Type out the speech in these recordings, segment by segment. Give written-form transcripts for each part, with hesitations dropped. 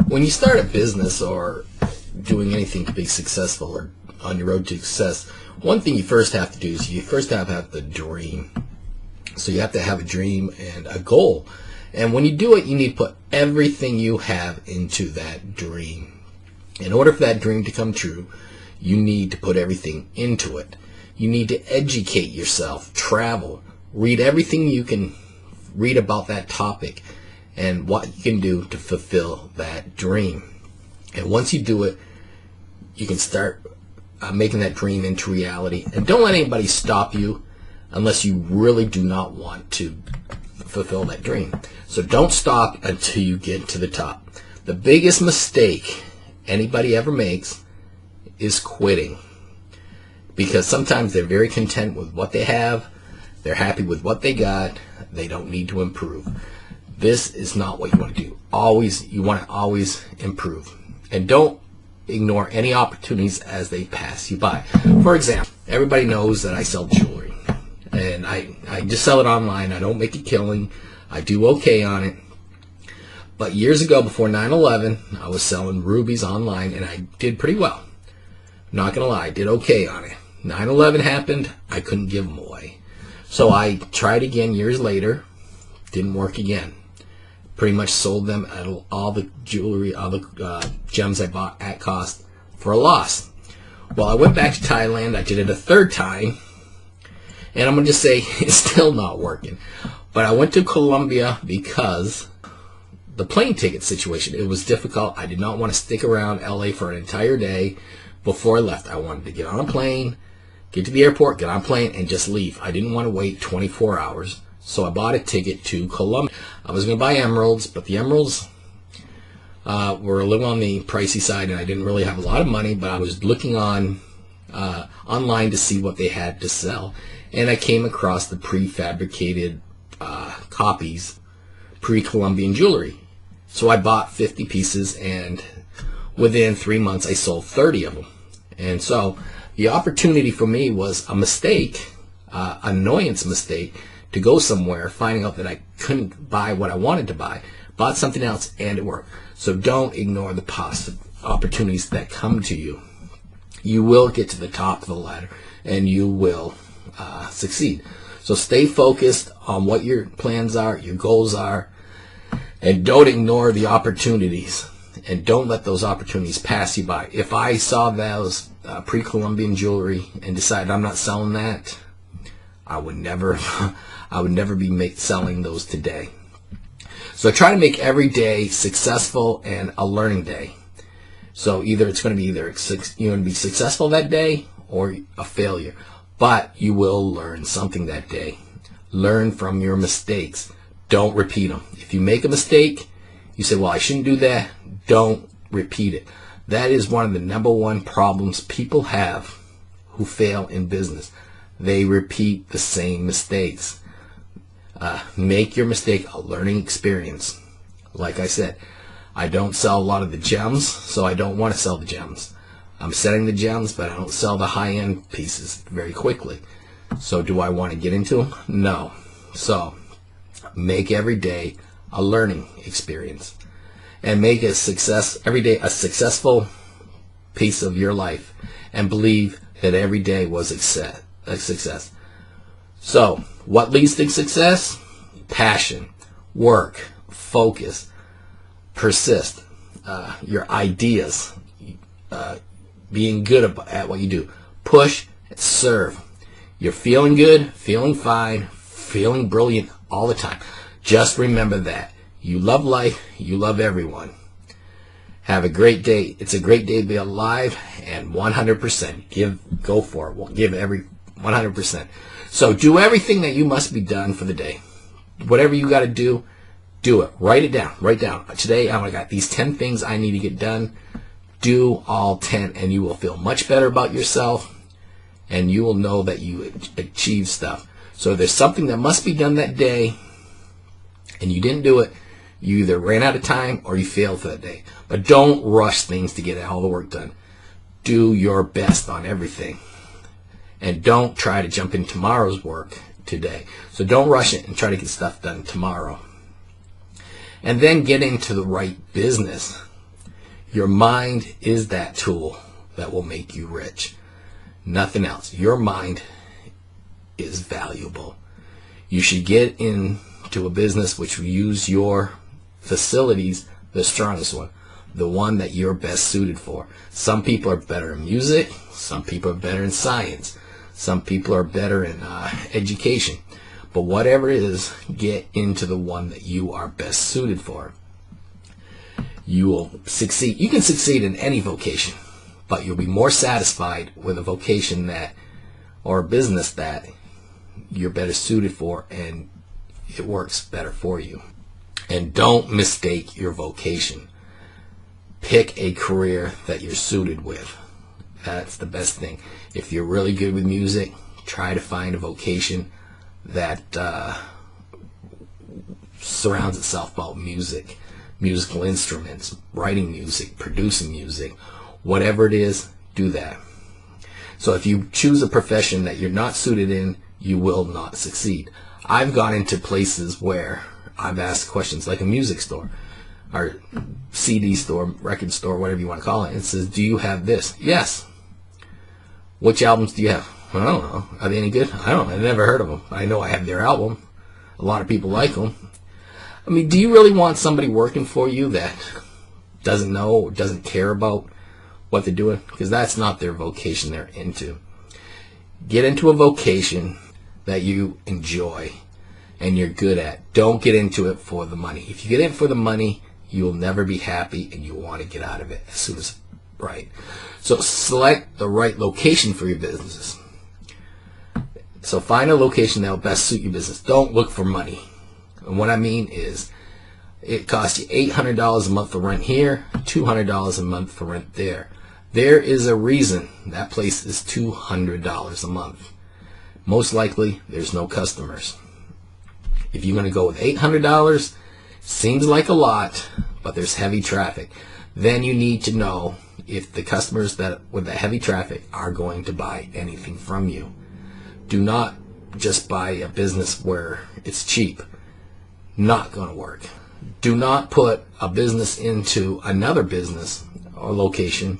When you start a business or doing anything to be successful or on your road to success, one thing you first have to do is you first have the dream. So you have to have a dream and a goal. And when you do it, you need to put everything you have into that dream. In order for that dream to come true, you need to put everything into it. You need to educate yourself, travel, read everything you can read about that topic and what you can do to fulfill that dream. And once you do it, you can start making that dream into reality. And don't let anybody stop you unless you really do not want to fulfill that dream. So don't stop until you get to the top. The biggest mistake anybody ever makes is quitting. Because sometimes they're very content with what they have. They're happy with what they got. They don't need to improve. This is not what you want to do. You want to always improve. And don't ignore any opportunities as they pass you by. For example, everybody knows that I sell jewelry. And I just sell it online. I don't make a killing. I do okay on it. But years ago, before 9/11, I was selling rubies online, and I did pretty well. Not going to lie, I did okay on it. 9/11 happened. I couldn't give them away. So I tried again years later. Didn't work again. Pretty much sold them at all the jewelry, all the gems I bought at cost for a loss. Well, I went back to Thailand. I did it a third time. And I'm going to just say it's still not working. But I went to Colombia because the plane ticket situation, it was difficult. I did not want to stick around LA for an entire day before I left. I wanted to get on a plane, get to the airport, get on a plane, and just leave. I didn't want to wait 24 hours. So I bought a ticket to Colombia. I was going to buy emeralds, but the emeralds were a little on the pricey side, and I didn't really have a lot of money, but I was looking online to see what they had to sell. And I came across the prefabricated copies, pre-Columbian jewelry. So I bought 50 pieces, and within 3 months, I sold 30 of them. And so the opportunity for me was a mistake, annoyance mistake, to go somewhere, finding out that I couldn't buy what I wanted to buy, bought something else, and it worked. So don't ignore the positive opportunities that come to you. You will get to the top of the ladder, and you will succeed. So stay focused on what your plans are, your goals are, and don't ignore the opportunities. And don't let those opportunities pass you by. If I saw those pre-Columbian jewelry and decided I'm not selling that, I would never be selling those today. So try to make every day successful and a learning day. So you're going to be successful that day or a failure. But you will learn something that day. Learn from your mistakes. Don't repeat them. If you make a mistake, you say, well, I shouldn't do that. Don't repeat it. That is one of the number one problems people have who fail in business. They repeat the same mistakes. Make your mistake a learning experience. Like I said, I don't sell a lot of the gems, so I don't want to sell the gems. I'm selling the gems, but I don't sell the high-end pieces very quickly. So do I want to get into them? No. So make every day a learning experience. And make every day a successful piece of your life. And believe that every day was a success. So what leads to success? Passion, work, focus, persist, your ideas, being good at what you do. Push, serve. You're feeling good, feeling fine, feeling brilliant all the time. Just remember that. You love life. You love everyone. Have a great day. It's a great day to be alive, and 100%. Go for it. Give every 100%. So do everything that you must be done for the day. Whatever you got to do it. Write it down. Write down. Today, I got these 10 things I need to get done. Do all 10, and you will feel much better about yourself, and you will know that you achieved stuff. So if there's something that must be done that day, and you didn't do it, you either ran out of time or you failed for that day. But don't rush things to get all the work done. Do your best on everything. And don't try to jump in tomorrow's work today. So don't rush it and try to get stuff done tomorrow. And then get into the right business. Your mind is that tool that will make you rich. Nothing else. Your mind is valuable. You should get into a business which will use your facilities, the strongest one, the one that you're best suited for. Some people are better in music. Some people are better in science. Some people are better in education. But whatever it is, get into the one that you are best suited for. You will succeed. You can succeed in any vocation, but you'll be more satisfied with a vocation that, or a business that you're better suited for and it works better for you. And don't mistake your vocation. Pick a career that you're suited with. That's the best thing. If you're really good with music, try to find a vocation that surrounds itself about music, musical instruments, writing music, producing music. Whatever it is, do that. So if you choose a profession that you're not suited in, you will not succeed. I've gone into places where I've asked questions, like a music store or CD store, record store, whatever you want to call it. It says, do you have this? Yes. Which albums do you have? I don't know. Are they any good? I don't know. I've never heard of them. I know I have their album. A lot of people like them. I mean, do you really want somebody working for you that doesn't know or doesn't care about what they're doing? Because that's not their vocation they're into. Get into a vocation that you enjoy and you're good at. Don't get into it for the money. If you get in for the money, you will never be happy and you want to get out of it as soon as right. So select the right location for your business. So find a location that will best suit your business. Don't look for money. And what I mean is, it costs you $800 a month for rent here, $200 a month for rent there. There is a reason that place is $200 a month. Most likely, there's no customers. If you're going to go with $800, seems like a lot, but there's heavy traffic. Then you need to know if the customers that with the heavy traffic are going to buy anything from you. Do not just buy a business where it's cheap. Not going to work. Do not put a business into another business or location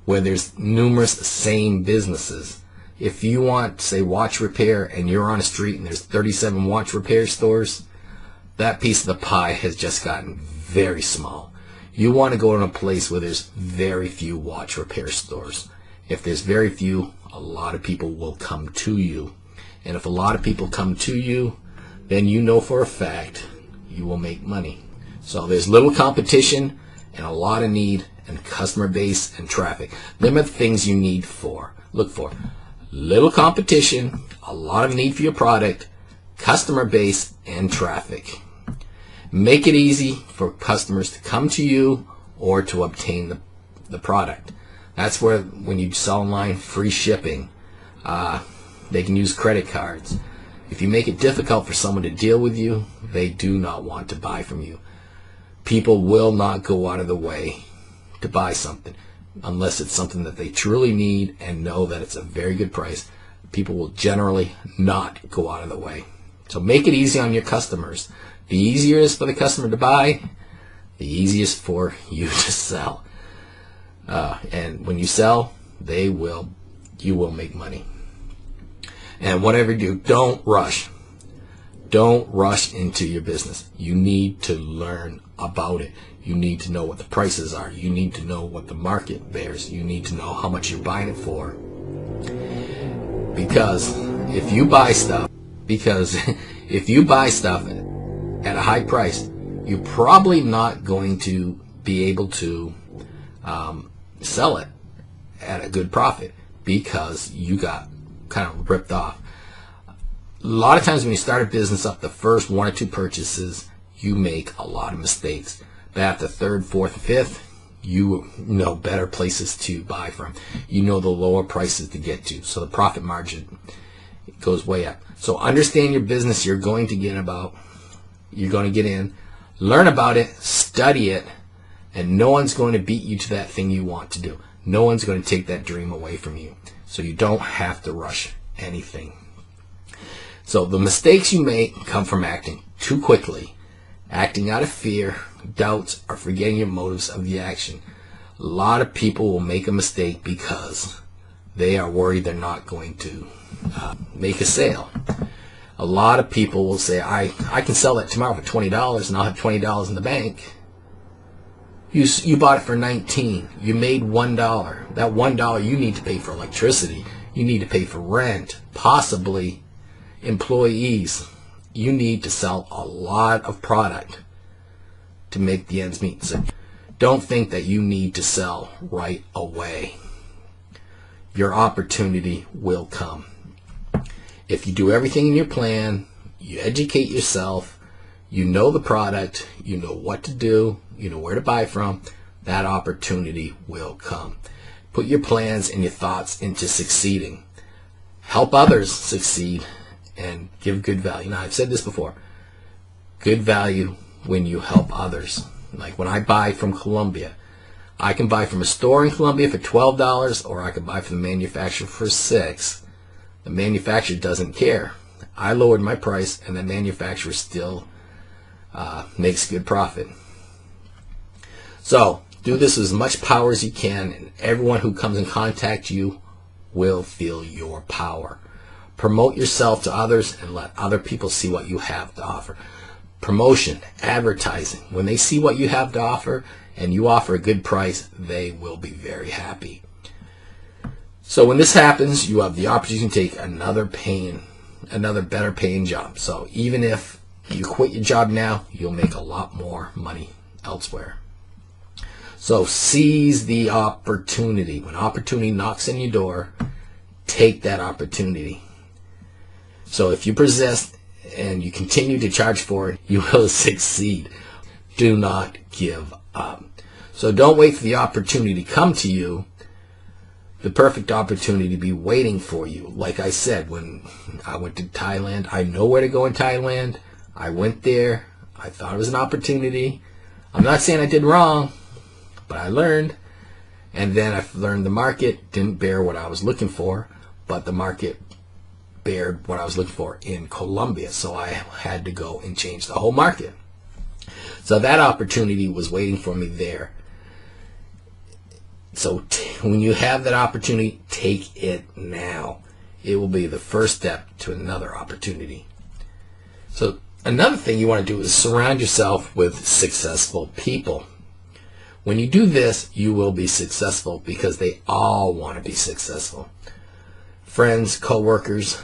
where there's numerous same businesses. If you want, say, watch repair and you're on a street and there's 37 watch repair stores, that piece of the pie has just gotten very small. You want to go to a place where there's very few watch repair stores. If there's very few, a lot of people will come to you. And if a lot of people come to you, then you know for a fact you will make money. So there's little competition and a lot of need and customer base and traffic. Them are the things you need for. Look for. Little competition, a lot of need for your product, customer base, and traffic. Make it easy for customers to come to you or to obtain the product. That's where, when you sell online, free shipping. They can use credit cards. If you make it difficult for someone to deal with you, they do not want to buy from you. People will not go out of the way to buy something unless it's something that they truly need and know that it's a very good price. People will generally not go out of the way. So make it easy on your customers. The easier it is for the customer to buy, the easiest for you to sell. And when you sell, you will make money. And whatever you do, don't rush. Don't rush into your business. You need to learn about it. You need to know what the prices are. You need to know what the market bears. You need to know how much you're buying it for. Because if you buy stuff at a high price, you're probably not going to be able to sell it at a good profit because you got kind of ripped off. A lot of times when you start a business up, the first one or two purchases, you make a lot of mistakes. But after third, fourth, and fifth, you know better places to buy from. You know the lower prices to get to. So the profit margin goes way up. So understand your business you're going to get in, learn about it, study it, and no one's going to beat you to that thing you want to do. No one's going to take that dream away from you. So you don't have to rush anything. So the mistakes you make come from acting too quickly, acting out of fear, doubts, or forgetting your motives of the action. A lot of people will make a mistake because they are worried they're not going to make a sale. A lot of people will say, I can sell that tomorrow for $20 and I'll have $20 in the bank. You bought it for $19. You made $1. That $1 you need to pay for electricity. You need to pay for rent, possibly employees. You need to sell a lot of product to make the ends meet. So don't think that you need to sell right away. Your opportunity will come. If you do everything in your plan, you educate yourself, you know the product, you know what to do, you know where to buy from, that opportunity will come. Put your plans and your thoughts into succeeding. Help others succeed and give good value. Now, I've said this before. Good value when you help others. Like when I buy from Columbia, I can buy from a store in Columbia for $12, or I can buy from the manufacturer for $6. The manufacturer doesn't care. I lowered my price, and the manufacturer still makes good profit. So do this with as much power as you can, and everyone who comes in contact you will feel your power. Promote yourself to others and let other people see what you have to offer. Promotion, advertising. When they see what you have to offer and you offer a good price, they will be very happy. So when this happens, you have the opportunity to take another better paying job. So even if you quit your job now, you'll make a lot more money elsewhere. So seize the opportunity. When opportunity knocks on your door, take that opportunity. So if you persist and you continue to charge for it, you will succeed. Do not give up. So don't wait for the opportunity to come to you. The perfect opportunity to be waiting for you. Like I said, when I went to Thailand, I know where to go in Thailand. I went there. I thought it was an opportunity. I'm not saying I did wrong, but I learned. And then I learned the market didn't bear what I was looking for, but the market bared what I was looking for in Colombia. So I had to go and change the whole market. So that opportunity was waiting for me there. So when you have that opportunity, take it now. It will be the first step to another opportunity. So another thing you want to do is surround yourself with successful people. When you do this, you will be successful because they all want to be successful. Friends, co-workers,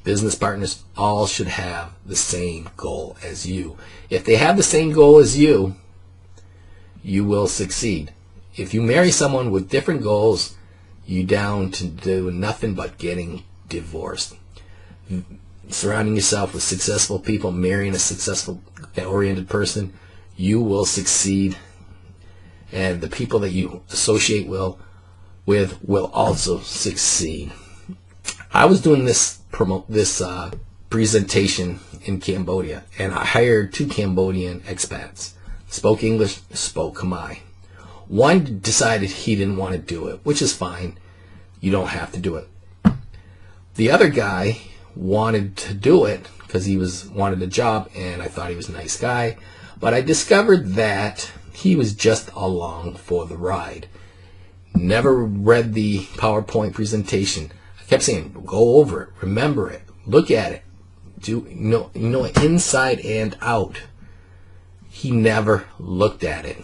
business partners, all should have the same goal as you. If they have the same goal as you, you will succeed. If you marry someone with different goals, you're down to do nothing but getting divorced. Surrounding yourself with successful people, marrying a successful oriented person, you will succeed. And the people that you associate with will also succeed. I was doing this presentation in Cambodia, and I hired 2 Cambodian expats. Spoke English, spoke Khmer. One decided he didn't want to do it, which is fine. You don't have to do it. The other guy wanted to do it because he wanted a job, and I thought he was a nice guy. But I discovered that he was just along for the ride. Never read the PowerPoint presentation. I kept saying, go over it, remember it, look at it, do you know it inside and out. He never looked at it.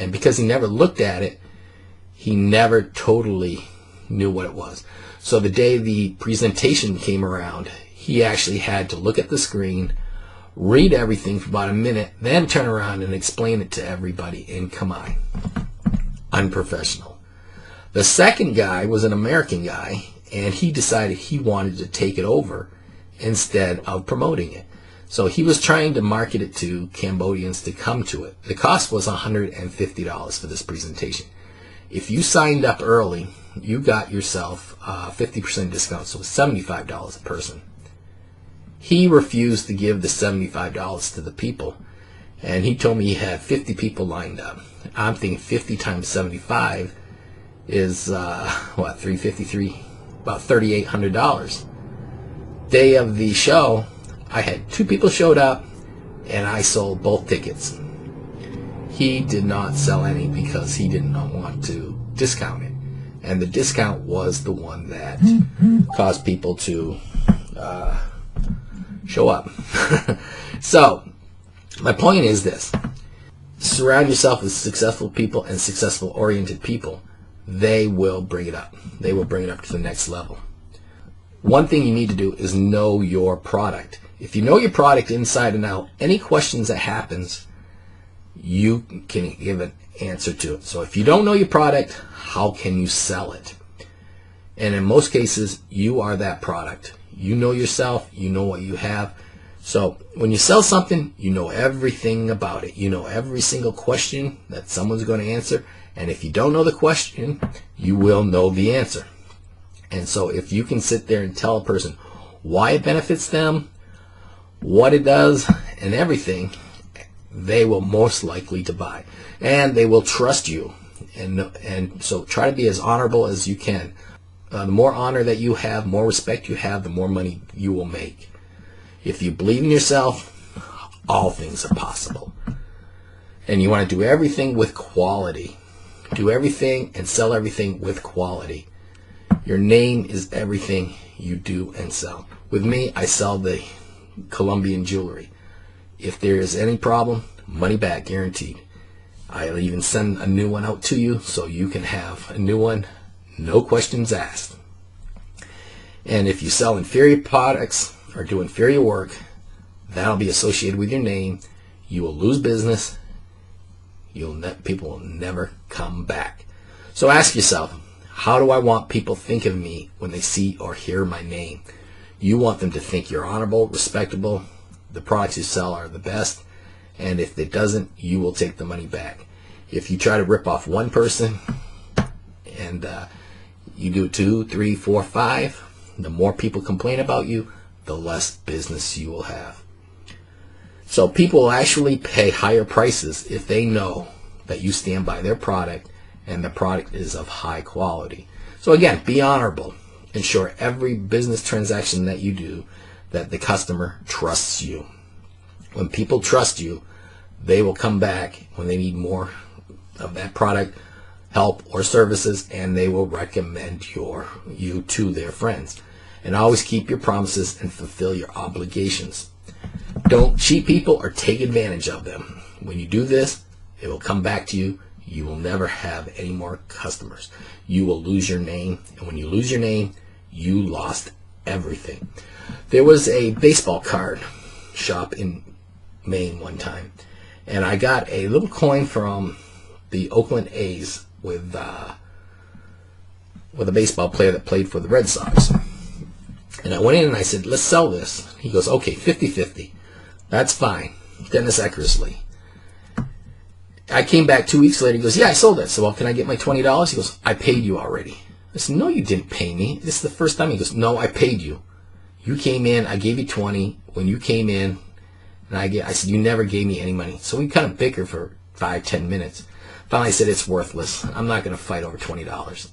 And because he never looked at it, he never totally knew what it was. So the day the presentation came around, he actually had to look at the screen, read everything for about a minute, then turn around and explain it to everybody in Khmer. Unprofessional. The second guy was an American guy, and he decided he wanted to take it over instead of promoting it. So he was trying to market it to Cambodians to come to it. The cost was $150 for this presentation. If you signed up early, you got yourself a 50% discount, so $75 a person. He refused to give the $75 to the people, and he told me he had 50 people lined up. I'm thinking 50 times 75 is, $353, about $3,800. Day of the show, I had 2 people showed up, and I sold both tickets. he did not sell any because he did not want to discount it. And the discount was the one that caused people to show up. So, my point is this. Surround yourself with successful people and successful oriented people. They will bring it up. They will bring it up to the next level. One thing you need to do is know your product. If you know your product inside and out, any questions that happens, you can give an answer to it. So if you don't know your product, how can you sell it? And in most cases, you are that product. You know yourself. You know what you have. So when you sell something, you know everything about it. You know every single question that someone's going to answer. And if you don't know the question, you will know the answer. And so if you can sit there and tell a person why it benefits them, what it does, and everything, they will most likely to buy. And they will trust you. And so try to be as honorable as you can. The more honor that you have, more respect you have, the more money you will make. If you believe in yourself, all things are possible. And you want to do everything with quality. Do everything and sell everything with quality. Your name is everything you do and sell. With me, I sell the Colombian jewelry. If there is any problem, money back guaranteed. I'll even send a new one out to you so you can have a new one, no questions asked. And if you sell inferior products or do inferior work, that'll be associated with your name. You will lose business. People will never come back. So ask yourself, how do I want people to think of me when they see or hear my name? You want them to think you're honorable, respectable, the products you sell are the best, and if it doesn't, you will take the money back. If you try to rip off one person and you do 2, 3, 4, 5, the more people complain about you, the less business you will have. So people will actually pay higher prices if they know that you stand by their product and the product is of high quality. So again, be honorable. Ensure every business transaction that you do that the customer trusts you. When people trust you, they will come back when they need more of that product, help, or services, and they will recommend you to their friends. And always keep your promises and fulfill your obligations. Don't cheat people or take advantage of them. When you do this, it will come back to you. You will never have any more customers. You will lose your name. And when you lose your name, you lost everything. There was a baseball card shop in Maine one time. And I got a little coin from the Oakland A's with a baseball player that played for the Red Sox. And I went in and I said, let's sell this. He goes, okay, 50-50. That's fine. Dennis Eckersley. I came back 2 weeks later. He goes, yeah, I sold that. So, well, can I get my $20? He goes, I paid you already. I said, no, you didn't pay me. This is the first time. He goes, no, I paid you. You came in. I gave you 20 when you came in. And I said, you never gave me any money. So we kind of bickered for 5-10 minutes. Finally, I said, it's worthless. I'm not going to fight over $20.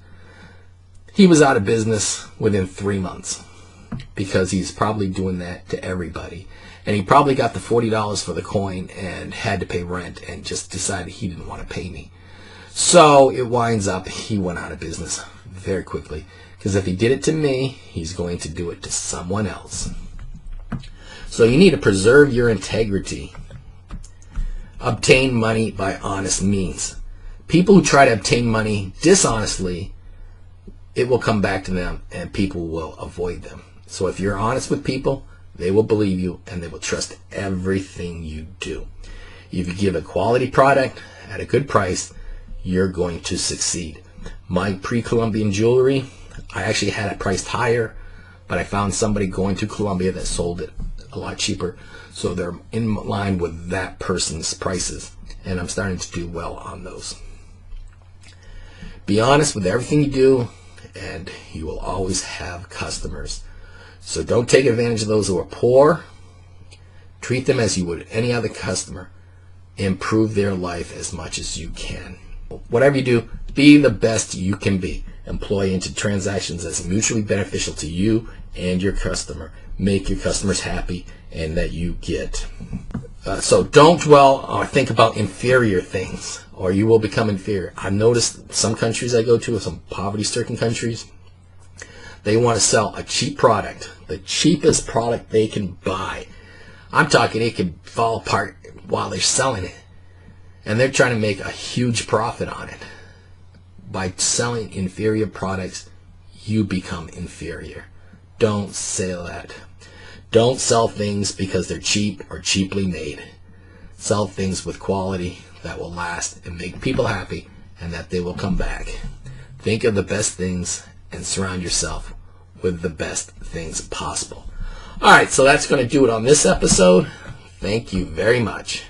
He was out of business within 3 months because he's probably doing that to everybody. And he probably got the $40 for the coin and had to pay rent and just decided he didn't want to pay me. So it winds up he went out of business very quickly. Because if he did it to me, he's going to do it to someone else. So you need to preserve your integrity. Obtain money by honest means. People who try to obtain money dishonestly, it will come back to them and people will avoid them. So if you're honest with people, they will believe you and they will trust everything you do. If you give a quality product at a good price, you're going to succeed. My pre-Columbian jewelry, I actually had it priced higher, but I found somebody going to Colombia that sold it a lot cheaper. So they're in line with that person's prices. And I'm starting to do well on those. Be honest with everything you do, and you will always have customers. So don't take advantage of those who are poor. Treat them as you would any other customer. Improve their life as much as you can. Whatever you do, be the best you can be. Employ into transactions that's mutually beneficial to you and your customer. Make your customers happy and that you get So don't dwell or think about inferior things, or you will become inferior. I've noticed some countries I go to, some poverty-stricken countries, they want to sell a cheap product, the cheapest product they can buy. I'm talking it can fall apart while they're selling it. And they're trying to make a huge profit on it. By selling inferior products, you become inferior. Don't sell that. Don't sell things because they're cheap or cheaply made. Sell things with quality that will last and make people happy and that they will come back. Think of the best things and surround yourself with the best things possible. All right, so that's going to do it on this episode. Thank you very much.